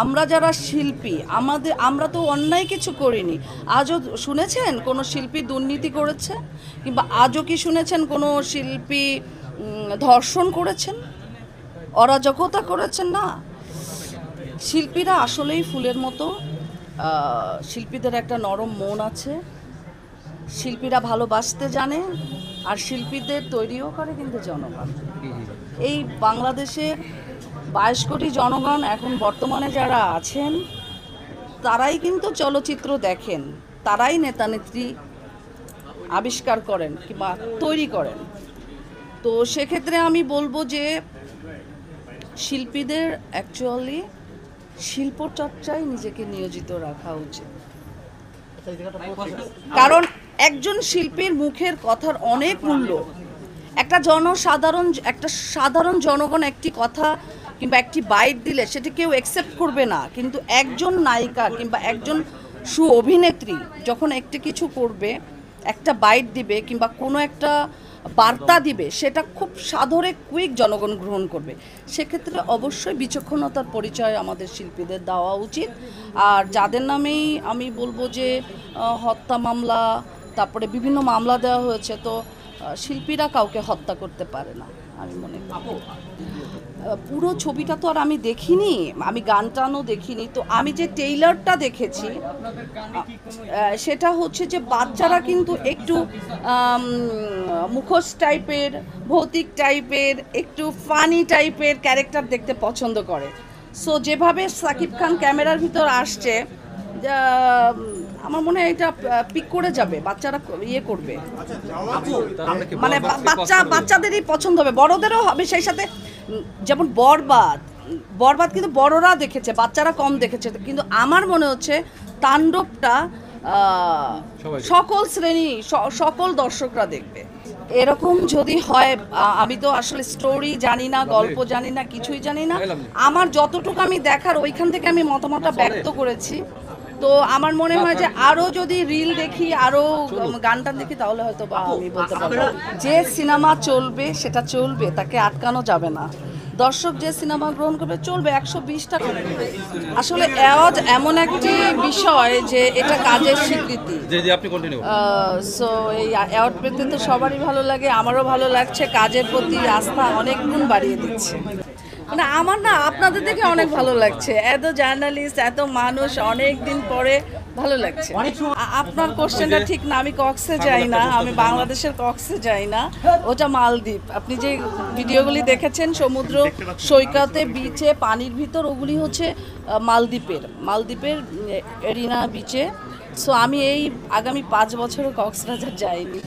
আমরা যারা শিল্পী আমরা তো অন্যায় কিছু করিনি। আজও শুনেছেন কোনো শিল্পী দুর্নীতি করেছে? কিংবা আজও কি শুনেছেন কোনো শিল্পী ধর্ষণ করেছেন, অরাজকতা করেছেন? না। শিল্পীরা আসলেই ফুলের মতো। শিল্পীদের একটা নরম মন আছে, শিল্পীরা ভালোবাসতে জানে, আর শিল্পীদের তৈরিও করে কিন্তু জনগণ। এই বাংলাদেশের 22 কোটি জনগণ এখন বর্তমানে যারা আছেন তারাই কিন্তু চলচ্চিত্র দেখেন, তারাই নেতা নেত্রী আবিষ্কার করেন কিংবা তৈরি করেন। তো সেক্ষেত্রে আমি বলবো যে শিল্পীদের অ্যাকচুয়ালি শিল্পচর্চায় নিজেকে নিয়োজিত রাখা উচিত। কারণ একজন শিল্পীর মুখের কথার অনেক মূল্য। একটা সাধারণ জনগণ একটি কথা কিংবা একটি বাইট দিলে সেটি কেউ অ্যাকসেপ্ট করবে না, কিন্তু একজন নায়িকা কিংবা একজন অভিনেত্রী যখন একটি কিছু করবে, একটা বাইট দিবে কিংবা কোনো একটা বার্তা দিবে, সেটা খুব সাদরে কুইক জনগণ গ্রহণ করবে। সেক্ষেত্রে অবশ্যই বিচক্ষণতার পরিচয় আমাদের শিল্পীদের দেওয়া উচিত। আর যাদের নামেই আমি বলবো যে হত্যা মামলা, তারপরে বিভিন্ন মামলা দেওয়া হয়েছে, তো শিল্পীরা কাউকে হত্যা করতে পারে না আমি মনে করি। পুরো ছবিটা তো আর আমি দেখিনি, আমি গান টানও দেখিনি। তো আমি যে ট্রেইলারটা দেখেছি সেটা হচ্ছে যে বাচ্চারা কিন্তু একটু মুখোশ টাইপের, ভৌতিক টাইপের, একটু ফানি টাইপের ক্যারেক্টার দেখতে পছন্দ করে। সো যেভাবে সাকিব খান ক্যামেরার ভিতর আসছে, আমার মনে হয় এটা পিক করে যাবে, বাচ্চারা ইয়ে করবে, মানে বাচ্চাদেরই পছন্দ হবে, বড়দেরও হবে সেই সাথে। যেমন বরবাদ কিন্তু বড়রা দেখেছে, বাচ্চারা কম দেখেছে, কিন্তু আমার মনে হচ্ছে তাণ্ডবটা সকল শ্রেণী, সকল দর্শকরা দেখবে। এরকম যদি হয়, আমি তো আসলে স্টোরি জানি না, গল্প জানি না, কিছুই জানি না। আমার যতটুকু আমি দেখার ওইখান থেকে আমি মতামতটা ব্যক্ত করেছি। তো আমার মনে হয় যে আরও যদি রিল দেখি, আরও গানটা দেখি, তাহলে হয়তো বা আমি বলতে পারবো। যে সিনেমা চলবে সেটা চলবে, তাকে আটকানো যাবে না। দর্শক যে সিনেমা গ্রহণ করবে চলবে, 120টা করে। আসলে অ্যাওয়ার্ড এমন একটি বিষয় যে এটা কাজের স্বীকৃতি। সো এই অ্যাওয়ার্ড পেতে তো সবারই ভালো লাগে, আমারও ভালো লাগছে। কাজের প্রতি আস্থা অনেক গুণ বাড়িয়ে দিচ্ছে। মানে আমার না আপনাদের দেখে অনেক ভালো লাগছে, এত জার্নালিস্ট, এত মানুষ, অনেক দিন পরে ভালো লাগছে। আপনার কোশ্চেনটা ঠিক না, আমি কক্সে যাই না, আমি বাংলাদেশের কক্সে যাই না, ওটা মালদ্বীপ। আপনি যে ভিডিওগুলি দেখেছেন সমুদ্র সৈকতে, বিচে, পানির ভিতর, ওগুলি হচ্ছে মালদ্বীপের এরিনা বিচে। সো আমি এই আগামী 5 বছরও কক্সবাজার যাইনি।